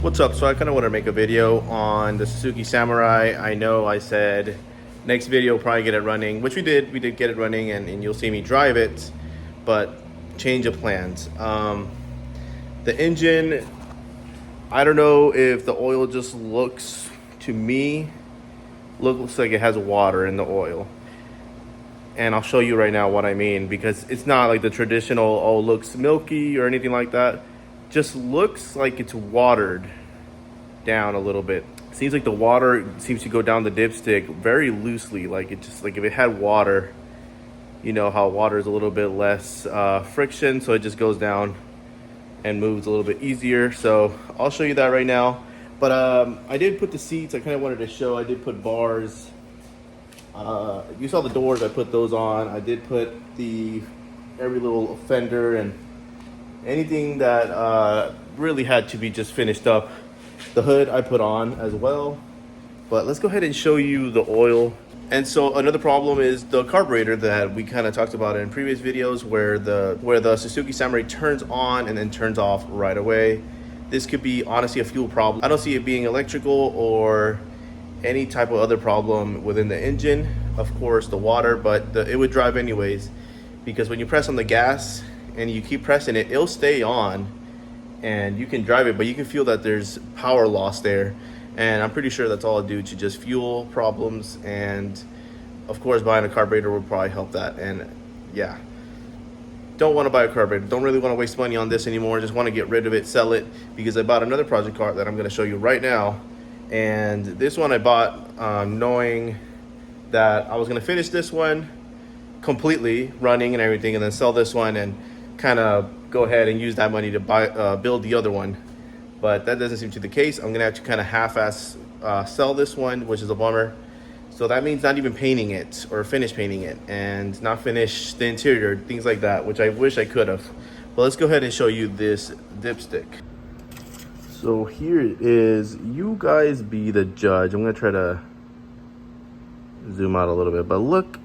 What's up? So I kind of want to make a video on the Suzuki Samurai. I know I said next video we'll probably get it running, which we did. We did get it running, and you'll see me drive it, but change of plans. The engine, I don't know if the oil just looks, to me, looks like it has water in the oil. And I'll show you right now what I mean, because it's not like the traditional, oh, looks milky or anything like that. Just looks like it's watered down a little bit. Seems like the water seems to go down the dipstick very loosely, like it just, like if it had water, you know how water is a little bit less friction, so it just goes down and moves a little bit easier. So I'll show you that right now. But I did put the seats, I kind of wanted to show, I did put bars. You saw the doors, I put those on. I did put every little fender and anything that really had to be just finished up. The hood I put on as well. But let's go ahead and show you the oil. And so another problem is the carburetor that we kind of talked about in previous videos, where the Suzuki Samurai turns on and then turns off right away. This could be honestly a fuel problem. I don't see it being electrical or any type of other problem within the engine. Of course the water, but it would drive anyways, because when you press on the gas and you keep pressing it, it'll stay on and you can drive it, but you can feel that there's power loss there. And I'm pretty sure that's all due to just fuel problems, and of course buying a carburetor would probably help that. And yeah, don't want to buy a carburetor, don't really want to waste money on this anymore, just want to get rid of it, sell it, because I bought another project car that I'm going to show you right now. And this one I bought knowing that I was going to finish this one completely running and everything, and then sell this one and kind of go ahead and use that money to build the other one. But that doesn't seem to be the case. I'm going to have to kind of half-ass sell this one, which is a bummer. So that means not even painting it or finish painting it, and not finish the interior, things like that, which I wish I could have. But let's go ahead and show you this dipstick. So here it is. You guys be the judge. I'm gonna try to zoom out a little bit, but look,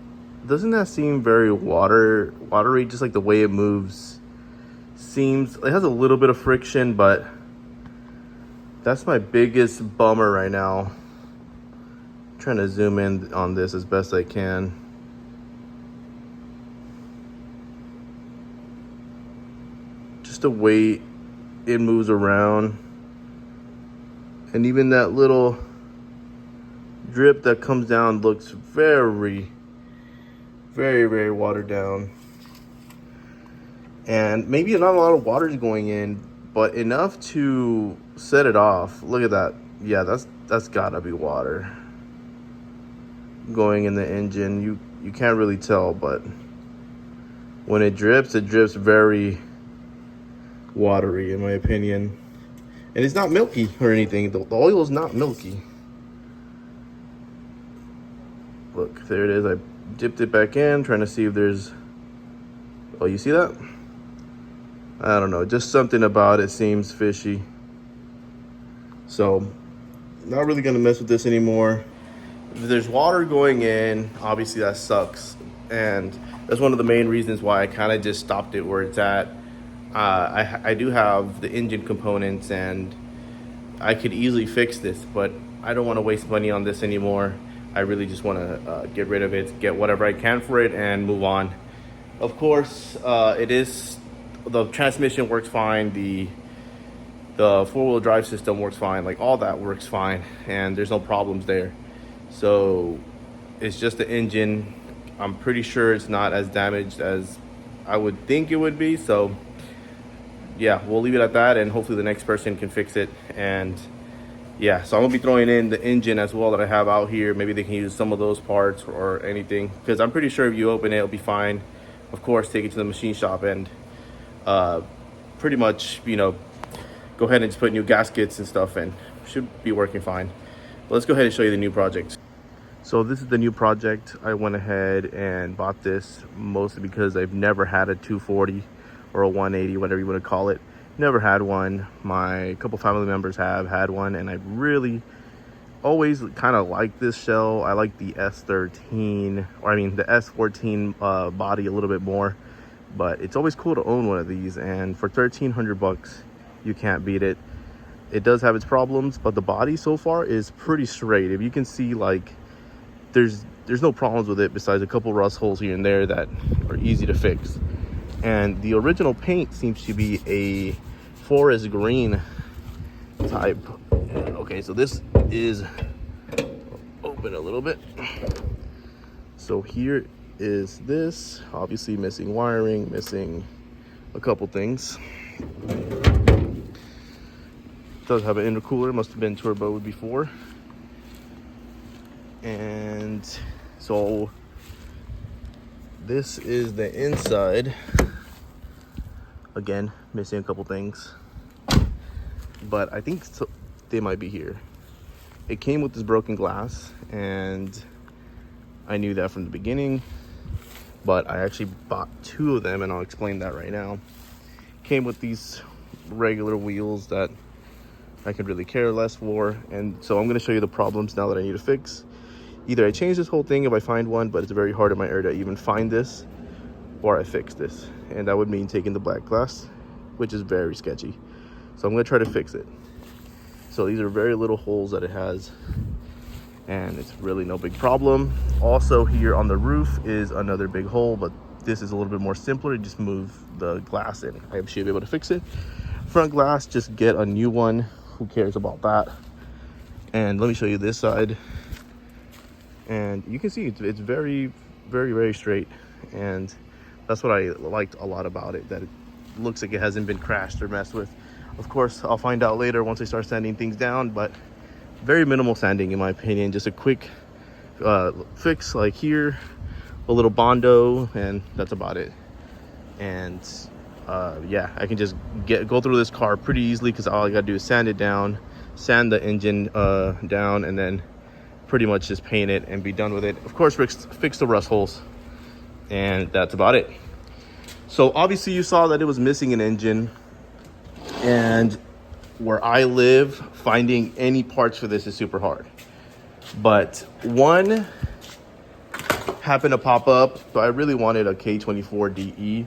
doesn't that seem very watery? Just like the way it moves. Seems it has a little bit of friction, but that's my biggest bummer right now. I'm trying to zoom in on this as best I can. Just the way it moves around. And even that little drip that comes down looks very, very watered down. And maybe not a lot of water is going in, but enough to set it off. Look at that. Yeah, that's gotta be water going in the engine. You can't really tell, but when it drips very watery in my opinion. And it's not milky or anything. The oil is not milky. Look, there it is. I dipped it back in, trying to see if there's... Oh, you see that? I don't know. Just something about it seems fishy. So, not really going to mess with this anymore. If there's water going in, obviously that sucks. And that's one of the main reasons why I kind of just stopped it where it's at. I do have the engine components and I could easily fix this, but I don't want to waste money on this anymore. I really just want to get rid of it, get whatever I can for it, and move on. Of course, the transmission works fine, the four-wheel drive system works fine, like all that works fine, and there's no problems there. So it's just the engine. I'm pretty sure it's not as damaged as I would think it would be, so yeah, we'll leave it at that, and hopefully the next person can fix it. And yeah, so I'm gonna be throwing in the engine as well that I have out here. Maybe they can use some of those parts or anything, because I'm pretty sure if you open it, it'll be fine. Of course, take it to the machine shop and pretty much, you know, go ahead and just put new gaskets and stuff, and should be working fine. But let's go ahead and show you the new project. So this is the new project. I went ahead and bought this mostly because I've never had a 240 or a 180, whatever you want to call it. Never had one. My couple family members have had one, and I really always kind of like this shell. I like the S13, or I mean the S14 body a little bit more, but it's always cool to own one of these. And for 1,300 bucks, you can't beat it. It does have its problems, but the body so far is pretty straight. If you can see, like, there's no problems with it besides a couple rust holes here and there that are easy to fix. And the original paint seems to be a forest green type. Okay, so this is open a little bit. So here is this, obviously missing wiring, missing a couple things. Does have an intercooler, must have been turboed before. And so this is the inside. Again, missing a couple things, but I think they might be here. It came with this broken glass, and I knew that from the beginning, but I actually bought 2 of them, and I'll explain that right now. Came with these regular wheels that I could really care less for, and so I'm going to show you the problems now that I need to fix. Either I change this whole thing if I find one, but it's very hard in my area to even find this, or I fix this, and that would mean taking the black glass, which is very sketchy. So I'm going to try to fix it. So these are very little holes that it has, and it's really no big problem. Also here on the roof is another big hole, but this is a little bit more simpler. You just move the glass in. I should be able to fix it. Front glass, just get a new one. Who cares about that? And let me show you this side. And you can see it's very, very, very straight. And that's what I liked a lot about it, that it looks like it hasn't been crashed or messed with. Of course, I'll find out later once I start sanding things down, but very minimal sanding in my opinion. Just a quick fix like here, a little Bondo, and that's about it. And yeah, I can just go through this car pretty easily because all I gotta do is sand it down, sand the engine down, and then pretty much just paint it and be done with it. Of course, fix the rust holes, and that's about it. So obviously you saw that it was missing an engine, and where I live, finding any parts for this is super hard. But one happened to pop up, so I really wanted a K24DE,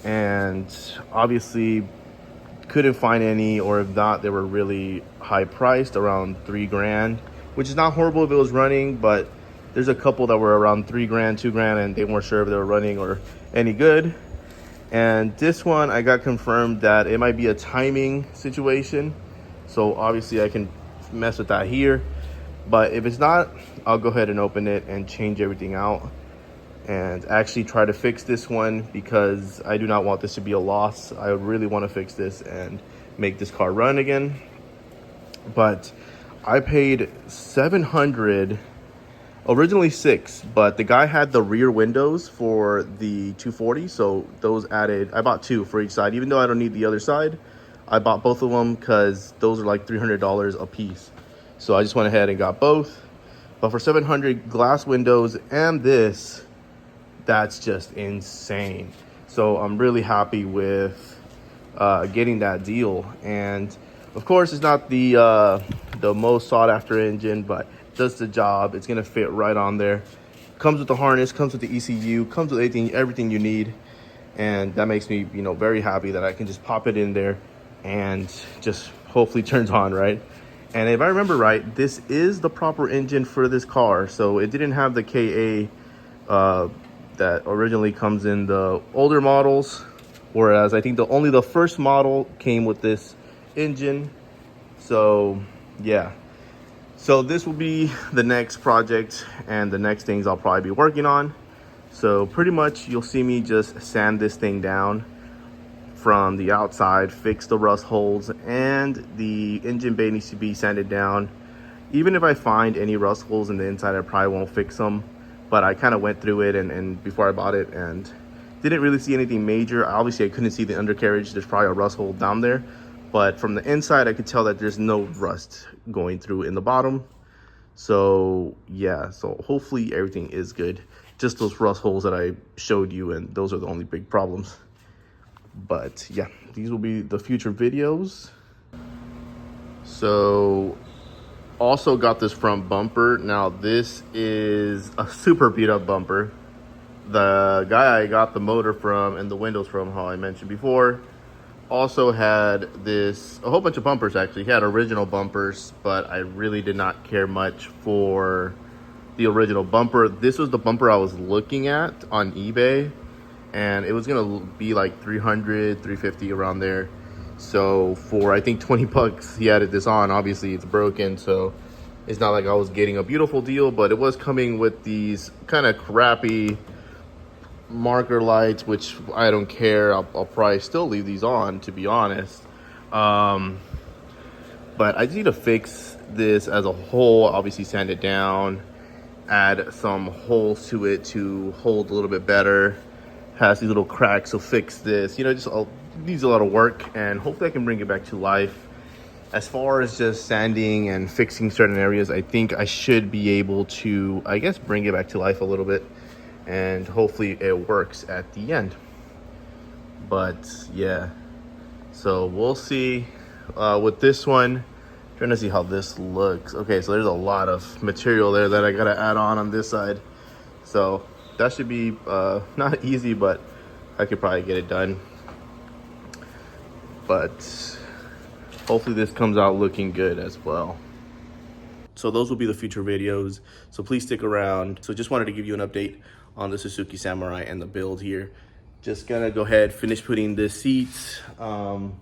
and obviously couldn't find any, or if not, they were really high priced, around $3,000, which is not horrible if it was running, but there's a couple that were around $3,000, $2,000, and they weren't sure if they were running or any good. And this one, I got confirmed that it might be a timing situation. So obviously I can mess with that here. But if it's not, I'll go ahead and open it and change everything out and actually try to fix this one, because I do not want this to be a loss. I really want to fix this and make this car run again. But I paid $700, originally $600, but the guy had the rear windows for the 240, so those added, I bought 2 for each side. Even though I don't need the other side, I bought both of them because those are like $300 a piece. So I just went ahead and got both. But for $700, glass windows and this, that's just insane. So I'm really happy with getting that deal. And of course, it's not the most sought after engine, but does the job. It's gonna fit right on there. Comes with the harness, comes with the ECU, comes with everything you need, and that makes me, very happy that I can just pop it in there and just hopefully turns on, right? And if I remember right, this is the proper engine for this car. So it didn't have the KA that originally comes in the older models, whereas I think only the first model came with this engine. So yeah. So this will be the next project and the next things I'll probably be working on. So pretty much you'll see me just sand this thing down from the outside, fix the rust holes, and the engine bay needs to be sanded down. Even if I find any rust holes in the inside, I probably won't fix them. But I kind of went through it and before I bought it and didn't really see anything major. Obviously I couldn't see the undercarriage. There's probably a rust hole down there. But from the inside, I could tell that there's no rust going through in the bottom. So yeah, so hopefully everything is good. Just those rust holes that I showed you, and those are the only big problems. But yeah, these will be the future videos. So also got this front bumper. Now this is a super beat up bumper. The guy I got the motor from and the windows from, how I mentioned before, Also had a whole bunch of bumpers actually. He had original bumpers, but I really did not care much for the original bumper. This was the bumper I was looking at on eBay, and it was gonna be like 300, 350 around there. So for I think 20 bucks, he added this on. Obviously it's broken, so it's not like I was getting a beautiful deal, but it was coming with these kind of crappy marker lights, which I don't care. I'll probably still leave these on, to be honest. But I just need to fix this as a whole, obviously sand it down, add some holes to it to hold a little bit better. Has these little cracks, so fix this. You know, just needs a lot of work, and hopefully I can bring it back to life. As far as just sanding and fixing certain areas, I think I should be able to, I guess, bring it back to life a little bit, and hopefully it works at the end. But yeah, so we'll see with this one. Trying to see how this looks. Okay, so there's a lot of material there that I gotta add on this side, so that should be not easy, but I could probably get it done. But hopefully this comes out looking good as well. So those will be the future videos, so please stick around. So just wanted to give you an update on the Suzuki Samurai and the build here. Just gonna go ahead, finish putting the seats, and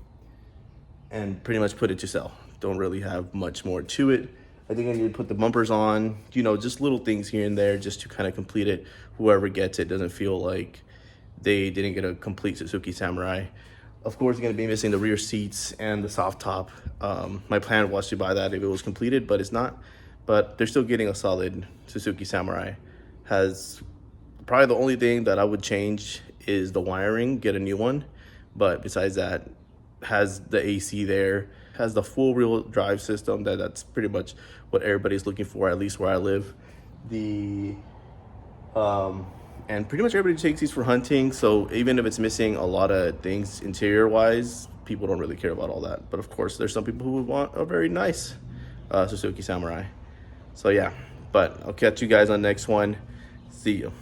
pretty much put it to sell. Don't really have much more to it. I think I need to put the bumpers on, you know, just little things here and there just to kind of complete it. Whoever gets it doesn't feel like they didn't get a complete Suzuki Samurai. Of course, you're gonna be missing the rear seats and the soft top. My plan was to buy that if it was completed, but it's not. But they're still getting a solid Suzuki Samurai. Has probably the only thing that I would change is the wiring, get a new one. But besides that, has the AC there, has the full wheel drive system. That's pretty much what everybody's looking for, at least where I live. And pretty much everybody takes these for hunting, so even if it's missing a lot of things interior wise, people don't really care about all that. But of course there's some people who would want a very nice Suzuki Samurai. So yeah, but I'll catch you guys on the next one. See you.